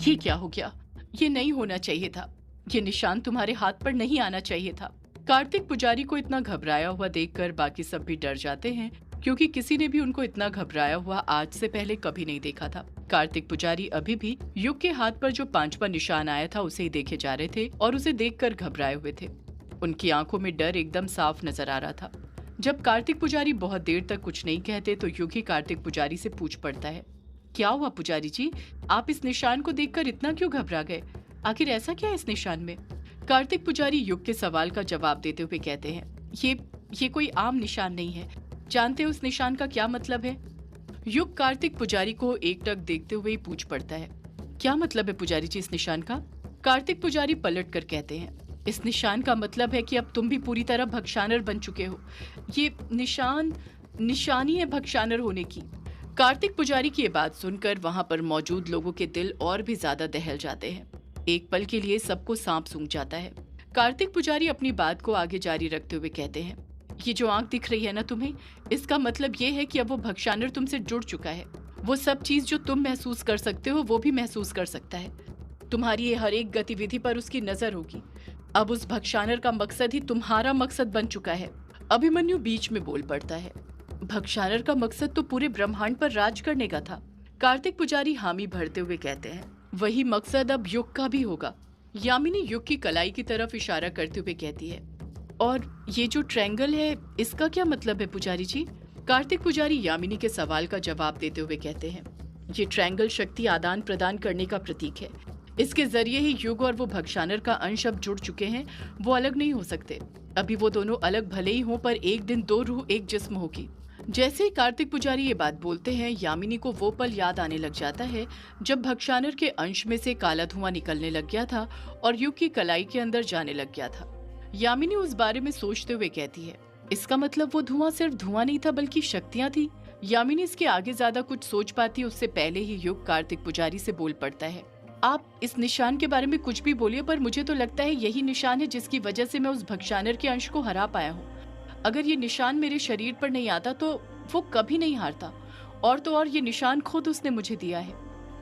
ये क्या हो गया? ये नहीं होना चाहिए था। ये निशान तुम्हारे हाथ पर नहीं आना चाहिए था। कार्तिक पुजारी को इतना घबराया हुआ देखकर बाकी सब भी डर जाते हैं, क्योंकि किसी ने भी उनको इतना घबराया हुआ आज से पहले कभी नहीं देखा था। कार्तिक पुजारी अभी भी युग के हाथ पर जो 5वां निशान आया था उसे ही देखे जा रहे थे और उसे देखकर घबराए हुए थे। उनकी आंखों में डर एकदम साफ नजर आ रहा था। जब कार्तिक पुजारी बहुत देर तक कुछ नहीं कहते तो युग ही कार्तिक पुजारी से पूछ पड़ता है, क्या हुआ पुजारी जी? आप इस निशान को देखकर इतना क्यों घबरा गए? आखिर ऐसा क्या है इस निशान में? कार्तिक पुजारी युग के सवाल का जवाब देते हुए कहते हैं, ये कोई आम निशान नहीं है। जानते हो उस निशान का क्या मतलब है? युग कार्तिक पुजारी को एकटक देखते हुए ही पूछ पड़ता है, क्या मतलब है पुजारी जी इस निशान का? कार्तिक पुजारी पलट कर कहते हैं, इस निशान का मतलब है कि अब तुम भी पूरी तरह भक्षानर बन चुके हो। ये निशानी है भक्षानर होने की। कार्तिक पुजारी की ये बात सुनकर वहां पर मौजूद लोगों के दिल और भी ज्यादा दहल जाते हैं। एक पल के लिए सबको सांप सूंघ जाता है। कार्तिक पुजारी अपनी बात को आगे जारी रखते हुए कहते हैं, ये जो आंख दिख रही है ना तुम्हें, इसका मतलब ये है कि अब वो भक्षानर तुमसे जुड़ चुका है। वो सब चीज जो तुम महसूस कर सकते हो वो भी महसूस कर सकता है। तुम्हारी ये हर एक गतिविधि पर उसकी नजर होगी। अब उस भक्षानर का मकसद ही तुम्हारा मकसद बन चुका है। अभिमन्यु बीच में बोल पड़ता है, भक्षानर का मकसद तो पूरे ब्रह्मांड पर राज करने का था। कार्तिक पुजारी हामी भरते हुए कहते हैं, वही मकसद अब युग का भी होगा। यामिनी युग की कलाई की तरफ इशारा करते हुए कहती है, और ये जो ट्रायंगल है इसका क्या मतलब है पुजारी जी? कार्तिक पुजारी यामिनी के सवाल का जवाब देते हुए कहते हैं, ये ट्रायंगल शक्ति आदान प्रदान करने का प्रतीक है। इसके जरिए ही युग और वो भक्षानर का अंश अब जुड़ चुके हैं। वो अलग नहीं हो सकते। अभी वो दोनों अलग भले ही हों, पर एक दिन दो रूह एक जिस्म होगी। जैसे ही कार्तिक पुजारी ये बात बोलते हैं, यामिनी को वो पल याद आने लग जाता है जब भक्षानर के अंश में से काला धुआं निकलने लग गया था और युग की कलाई के अंदर जाने लग गया था। यामिनी उस बारे में सोचते हुए कहती है, इसका मतलब वो धुआं सिर्फ धुआं नहीं था बल्कि शक्तियां थी। यामिनी इसके आगे ज्यादा कुछ सोच पाती उससे पहले ही युग कार्तिक पुजारी से बोल पड़ता है, आप इस निशान के बारे में कुछ भी बोलिए, पर मुझे तो लगता है यही निशान है जिसकी वजह से मैं उस भक्षानर के अंश को हरा पाया हूँ। अगर ये निशान मेरे शरीर पर नहीं आता तो वो कभी नहीं हारता। और तो और ये निशान खुद उसने मुझे दिया है।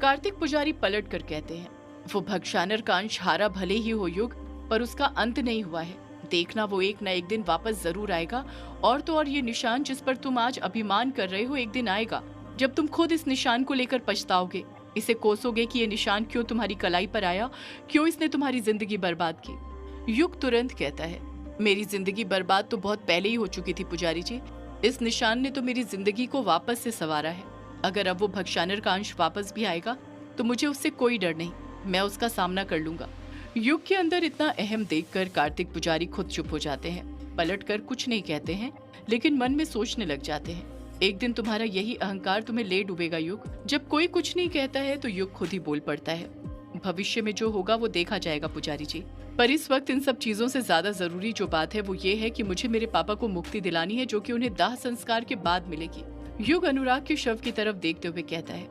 कार्तिक पुजारी पलट कर कहते हैं, वो भक्षानर का अंश हारा भले ही हो युग, पर उसका अंत नहीं हुआ है। देखना वो एक न एक दिन वापस जरूर आएगा। और तो और ये निशान जिस पर तुम आज अभिमान कर रहे हो, एक दिन आएगा जब तुम खुद इस निशान को लेकर पछताओगे। इसे कोसोगे कि ये निशान क्यों तुम्हारी कलाई पर आया, क्यों इसने तुम्हारी जिंदगी बर्बाद की। युग तुरंत कहता है, मेरी जिंदगी बर्बाद तो बहुत पहले ही हो चुकी थी पुजारी जी। इस निशान ने तो मेरी जिंदगी को वापस से संवारा है। अगर अब वो भक्षानर का अंश वापस भी आएगा तो मुझे उससे कोई डर नहीं, मैं उसका सामना कर लूंगा। युग के अंदर इतना अहम देखकर कार्तिक पुजारी खुद चुप हो जाते हैं। पलट कर कुछ नहीं कहते हैं, लेकिन मन में सोचने लग जाते हैं, एक दिन तुम्हारा यही अहंकार तुम्हें ले डूबेगा युग। जब कोई कुछ नहीं कहता है तो युग खुद ही बोल पड़ता है, भविष्य में जो होगा वो देखा जाएगा पुजारी जी। पर इस वक्त इन सब चीजों से ज्यादा जरूरी जो बात है वो ये है कि मुझे मेरे पापा को मुक्ति दिलानी है, जो कि उन्हें दाह संस्कार के बाद मिलेगी। युग अनुराग के शव की तरफ देखते हुए कहता है,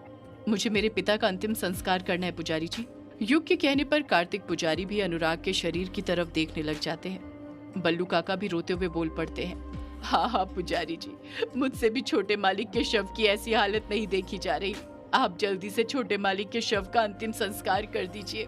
मुझे मेरे पिता का अंतिम संस्कार करना है पुजारी जी। युग के कहने पर कार्तिक पुजारी भी अनुराग के शरीर की तरफ देखने लग जाते हैं। बल्लू काका भी रोते हुए बोल पड़ते हैं, हाँ हाँ पुजारी जी, मुझसे भी छोटे मालिक के शव की ऐसी हालत नहीं देखी जा रही। आप जल्दी से छोटे मालिक के शव का अंतिम संस्कार कर दीजिए।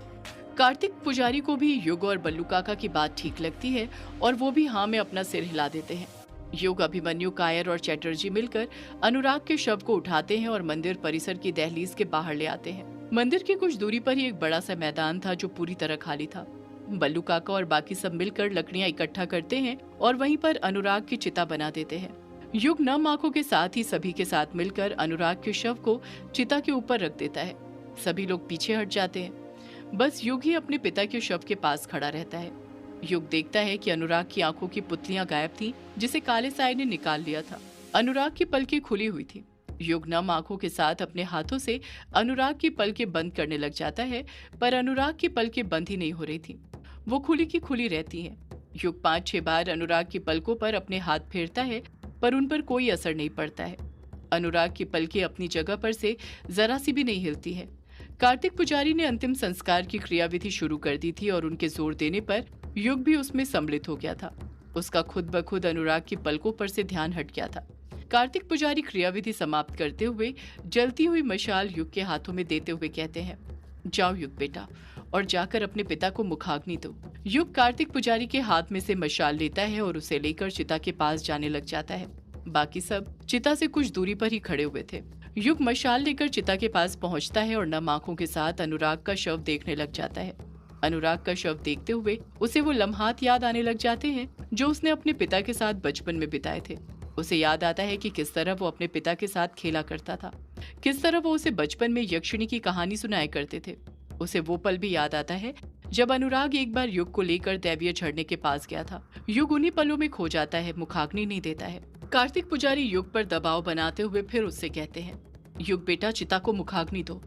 कार्तिक पुजारी को भी युग और बल्लू काका की बात ठीक लगती है और वो भी हाँ में अपना सिर हिला देते हैं। युग, अभिमन्यु, कायर और चैटर्जी मिलकर अनुराग के शव को उठाते हैं और मंदिर परिसर की दहलीज के बाहर ले आते हैं। मंदिर की कुछ दूरी पर ही एक बड़ा सा मैदान था जो पूरी तरह खाली था। बल्लू काका और बाकी सब मिलकर लकड़ियां इकट्ठा करते हैं और वहीं पर अनुराग की चिता बना देते हैं। युग नम आंखों के साथ ही सभी के साथ मिलकर अनुराग के शव को चिता के ऊपर रख देता है। सभी लोग पीछे हट जाते हैं। बस युग ही अपने पिता के शव के पास खड़ा रहता है। युग देखता है कि अनुराग की आंखों की पुतलियां गायब थी, जिसे काले साये ने निकाल लिया था। अनुराग की पलकें खुली हुई थी। युग नम आंखों के साथ अपने हाथों से अनुराग की पलकें बंद करने लग जाता है, पर अनुराग की पलकें बंद ही नहीं हो रही थी, वो खुली की खुली रहती हैं। युग 5-6 बार अनुराग की पलकों पर अपने हाथ फेरता है, पर उन पर कोई असर नहीं पड़ता है। अनुराग की पलकें अपनी जगह पर से जरा सी भी नहीं हिलती है। कार्तिक पुजारी ने अंतिम संस्कार की क्रियाविधि शुरू कर दी थी और उनके जोर देने पर युग भी उसमें सम्मिलित हो गया था। उसका खुद ब खुद अनुराग की पलकों पर से ध्यान हट गया था। कार्तिक पुजारी क्रियाविधि समाप्त करते हुए जलती हुई मशाल युग के हाथों में देते हुए कहते हैं, जाओ युग बेटा, और जाकर अपने पिता को मुखाग्नि दो। युग कार्तिक पुजारी के हाथ में से मशाल लेता है और उसे लेकर चिता के पास जाने लग जाता है। बाकी सब चिता से कुछ दूरी पर ही खड़े हुए थे। युग मशाल लेकर चिता के पास पहुंचता है और नम आंखों के साथ अनुराग का शव देखने लग जाता है। अनुराग का शव देखते हुए उसे वो लम्हात याद आने लग जाते हैं जो उसने अपने पिता के साथ बचपन में बिताए थे। उसे याद आता है कि किस तरह वो अपने पिता के साथ खेला करता था, किस तरह वो उसे बचपन में यक्षिणी की कहानी सुनाया करते थे। उसे वो पल भी याद आता है जब अनुराग एक बार युग को लेकर दैवीय झरने के पास गया था। युग उन्हीं पलों में खो जाता है, मुखाग्नि नहीं देता है। कार्तिक पुजारी युग पर दबाव बनाते हुए फिर उससे कहते हैं, युग बेटा, चिता को मुखाग्नि दो।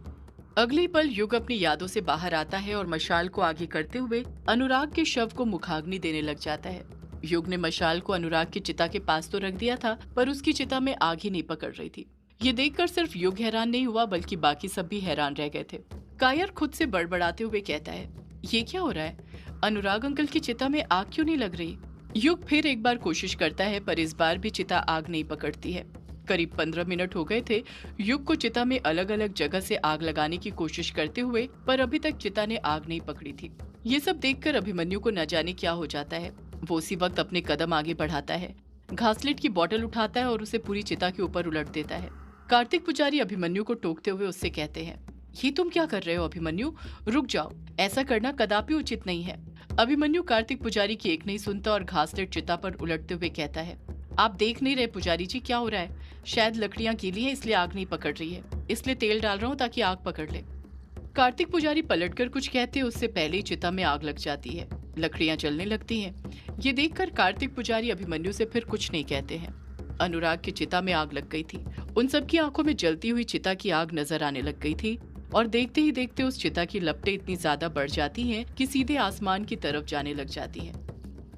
अगले ही पल युग अपनी यादों से बाहर आता है और मशाल को आगे करते हुए अनुराग के शव को मुखाग्नि देने लग जाता है। युग ने मशाल को अनुराग की चिता के पास तो रख दिया था, पर उसकी चिता में आग ही नहीं पकड़ रही थी। ये देखकर सिर्फ युग हैरान नहीं हुआ बल्कि बाकी सब भी हैरान रह गए थे। कायर खुद से बड़बड़ाते हुए कहता है, ये क्या हो रहा है? अनुराग अंकल की चिता में आग क्यों नहीं लग रही? युग फिर एक बार कोशिश करता है, पर इस बार भी चिता आग नहीं पकड़ती है। करीब 15 मिनट हो गए थे युग को चिता में अलग अलग जगह से आग लगाने की कोशिश करते हुए, पर अभी तक चिता ने आग नहीं पकड़ी थी। ये सब देखकर अभिमन्यु को न जाने क्या हो जाता है। वो उसी वक्त अपने कदम आगे बढ़ाता है, घासलेट की बोतल उठाता है और उसे पूरी चिता के ऊपर उलट देता है। कार्तिक पुजारी अभिमन्यु को टोकते हुए उससे कहते हैं, ये तुम क्या कर रहे हो अभिमन्यु? रुक जाओ, ऐसा करना कदापि उचित नहीं है। अभिमन्यु कार्तिक पुजारी की एक नहीं सुनता और घासलेट चिता पर उलटते हुए कहता है, आप देख नहीं रहे पुजारी जी क्या हो रहा है? शायद लकड़ियां गीली हैं इसलिए आग नहीं पकड़ रही है, इसलिए तेल डाल रहा हूँ ताकि आग पकड़ ले। कार्तिक पुजारी पलटकर कुछ कहते उससे पहले ही चिता में आग लग जाती है, लकड़ियां जलने लगती हैं। ये देखकर कार्तिक पुजारी अभिमन्यु से फिर कुछ नहीं कहते हैं। अनुराग की चिता में आग लग गई थी। उन सबकी आंखों में जलती हुई चिता की आग नजर आने लग गई थी और देखते ही देखते उस चिता की लपटें इतनी ज्यादा बढ़ जाती हैं कि सीधे आसमान की तरफ जाने लग जाती हैं।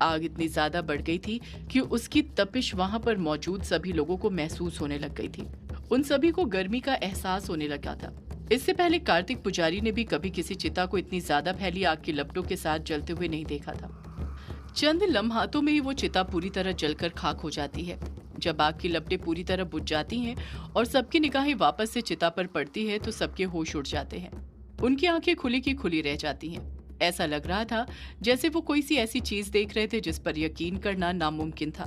आग इतनी ज्यादा बढ़ गई थी कि उसकी तपिश वहां पर मौजूद सभी लोगों को महसूस होने लग गई थी। उन सभी को गर्मी का एहसास होने लगा था। इससे पहले कार्तिक पुजारी ने भी कभी किसी चिता को इतनी ज्यादा फैली आग की लपटों के साथ जलते हुए नहीं देखा था। चंद लम्हातों में ही वो चिता पूरी तरह जलकर खाक हो जाती है। जब आग की लपटें पूरी तरह बुझ जाती हैं और सबकी निगाहें वापस से चिता पर पड़ती है तो सबके होश उड़ जाते हैं। उनकी आंखें खुली की खुली रह जाती हैं। ऐसा लग रहा था जैसे वो कोई सी ऐसी चीज देख रहे थे जिस पर यकीन करना नामुमकिन था।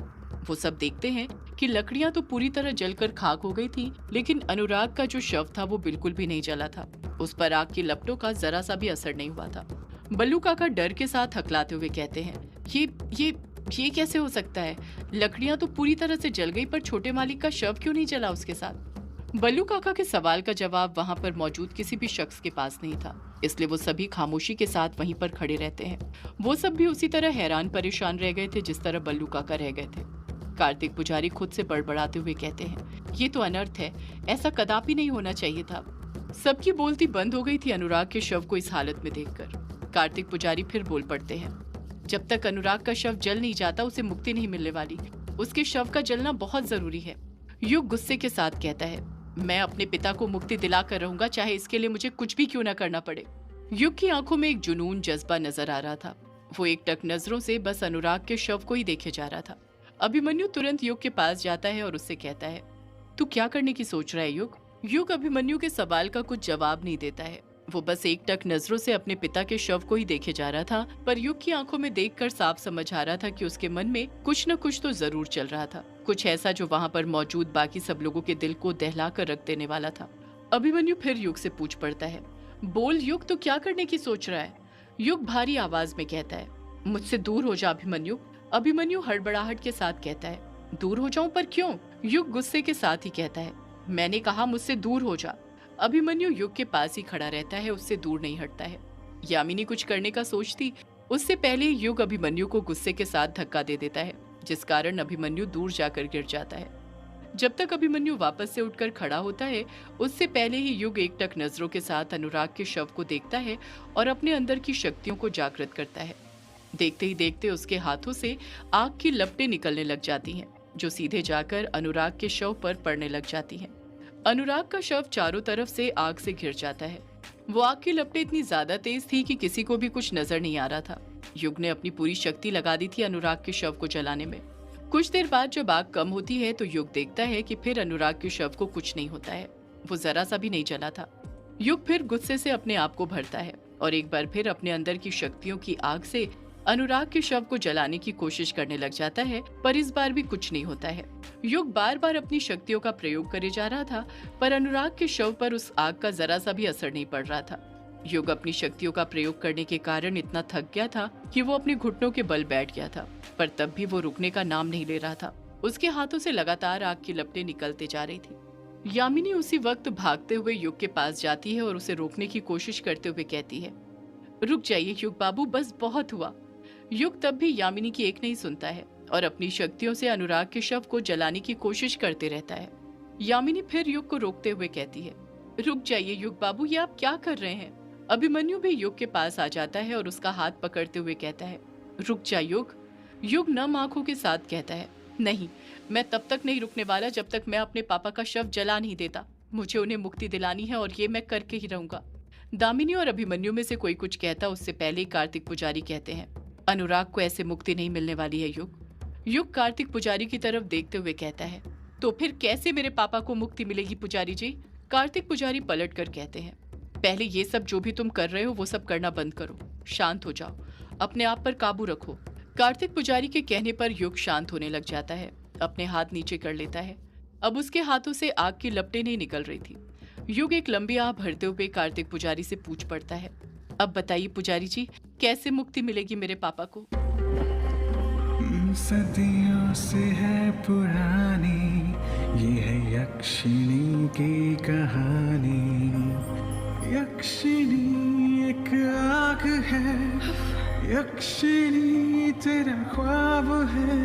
वो सब देखते हैं कि लकड़ियां तो पूरी तरह जलकर खाक हो गई थी, लेकिन अनुराग का जो शव था वो बिल्कुल भी नहीं जला था। उस पर आग की लपटों का जरा सा भी असर नहीं हुआ था। बल्लू काका डर के साथ हकलाते हुए कहते हैं, ये कैसे हो सकता है? लकड़ियां तो पूरी तरह से जल गई, पर छोटे मालिक का शव क्यों नहीं जला उसके साथ? बल्लू काका के सवाल का जवाब वहां पर मौजूद किसी भी शख्स के पास नहीं था, इसलिए वो सभी खामोशी के साथ वहीं पर खड़े रहते हैं। वो सब भी उसी तरह हैरान परेशान रह गए थे जिस तरह बल्लू काका रह गए थे। कार्तिक पुजारी खुद से बड़बड़ाते हुए कहते हैं, ये तो अनर्थ है, ऐसा कदापि नहीं होना चाहिए था। सबकी बोलती बंद हो गई थी अनुराग के शव को इस हालत में देखकर। कार्तिक पुजारी फिर बोल पड़ते हैं, जब तक अनुराग का शव जल नहीं जाता उसे मुक्ति नहीं मिलने वाली। उसके शव का जलना बहुत जरूरी है। युग गुस्से के साथ कहता है, मैं अपने पिता को मुक्ति दिला कर रहूंगा, चाहे इसके लिए मुझे कुछ भी क्यों न करना पड़े। युग की आंखों में एक जुनून जज्बा नजर आ रहा था। वो एकटक नजरों से बस अनुराग के शव को ही देखे जा रहा था। अभिमन्यु तुरंत युग के पास जाता है और उससे कहता है, तू क्या करने की सोच रहा है युग? युग अभिमन्यु के सवाल का कुछ जवाब नहीं देता है। वो बस एकटक नजरों से अपने पिता के शव को ही देखे जा रहा था, पर युग की आंखों में देखकर साफ समझ आ रहा था कि उसके मन में कुछ न कुछ तो जरूर चल रहा था, कुछ ऐसा जो वहां पर मौजूद बाकी सब लोगों के दिल को दहला कर रख देने वाला था। अभिमन्यु फिर युग से पूछ पड़ता है, बोल युग, तो क्या करने की सोच रहा है? युग भारी आवाज में कहता है, मुझसे दूर हो जा अभिमन्यु। अभिमन्यु हड़बड़ाहट के साथ कहता है, दूर हो जाऊं, पर क्यों? युग गुस्से के साथ ही कहता है, मैंने कहा मुझसे दूर हो जा। अभिमन्यु युग के पास ही खड़ा रहता है, उससे दूर नहीं हटता है। यामिनी कुछ करने का सोचती उससे पहले युग अभिमन्यु को गुस्से के साथ धक्का दे देता है, जिस कारण अभिमन्यु दूर जाकर गिर जाता है। जब तक अभिमन्यु वापस से उठकर खड़ा होता है, उससे पहले ही युग एकटक नजरों के साथ अनुराग के शव को देखता है और अपने अंदर की शक्तियों को जागृत करता है। देखते ही देखते उसके हाथों से आग की लपटें निकलने लग जाती हैं, जो सीधे जाकर अनुराग के शव पर पड़ने लग जाती हैं। अनुराग का शव चारों तरफ से आग से घिर जाता है। वो आग की लपटें इतनी ज्यादा तेज थी कि किसी को भी कुछ नजर नहीं आ रहा था। युग ने अपनी पूरी शक्ति लगा दी थी अनुराग के शव को जलाने में। कुछ देर बाद जब आग कम होती है तो युग देखता है कि फिर अनुराग के शव को कुछ नहीं होता है। वो जरा सा भी नहीं जला था। युग फिर गुस्से से अपने आप को भरता है और एक बार फिर अपने अंदर की शक्तियों की आग से अनुराग के शव को जलाने की कोशिश करने लग जाता है, पर इस बार भी कुछ नहीं होता है। युग बार बार अपनी शक्तियों का प्रयोग करे जा रहा था, पर अनुराग के शव पर उस आग का जरा सा भी असर नहीं पड़ रहा था। युग अपनी शक्तियों का प्रयोग करने के कारण इतना थक गया था कि वो अपने घुटनों के बल बैठ गया था, पर तब भी वो रुकने का नाम नहीं ले रहा था। उसके हाथों से लगातार आग की लपटें निकलते जा रही थी। यामिनी उसी वक्त भागते हुए युग के पास जाती है और उसे रोकने की कोशिश करते हुए कहती है, रुक जाइए युग बाबू, बस बहुत हुआ। युग तब भी यामिनी की एक नहीं सुनता है और अपनी शक्तियों से अनुराग के शव को जलाने की कोशिश करते रहता है। यामिनी फिर युग को रोकते हुए कहती है, रुक जाइए युग बाबू, ये आप क्या कर रहे हैं। अभिमन्यु भी युग के पास आ जाता है और उसका हाथ पकड़ते हुए कहता है, रुक जा युग। युग नम आंखों के साथ कहता है, नहीं, मैं तब तक नहीं रुकने वाला जब तक मैं अपने पापा का शव जला नहीं देता। मुझे उन्हें मुक्ति दिलानी है और ये मैं करके ही रहूंगा। दामिनी और अभिमन्यु में से कोई कुछ कहता उससे पहले कार्तिक पुजारी कहते हैं, अनुराग को ऐसे मुक्ति नहीं मिलने वाली है युग। युग कार्तिक पुजारी की तरफ देखते हुए कहता है, तो फिर कैसे मेरे पापा को मुक्ति मिलेगी पुजारी जी। कार्तिक पुजारी पलट कर कहते हैं, पहले ये सब जो भी तुम कर रहे हो वो सब करना बंद करो, शांत हो जाओ, अपने आप पर काबू रखो। कार्तिक पुजारी के कहने पर युग शांत होने लग जाता है, अपने हाथ नीचे कर लेता है। अब उसके हाथों से आग की लपटें नहीं निकल रही थी। युग एक लंबी आह भरते हुए कार्तिक पुजारी से पूछ पड़ता है, अब बताइए पुजारी जी, कैसे मुक्ति मिलेगी मेरे पापा को। सदियों से है पुरानी ये है यक्षिणी की कहानी। यक्षिणी एक आग है, यक्षिणी तेरा ख्वाब है।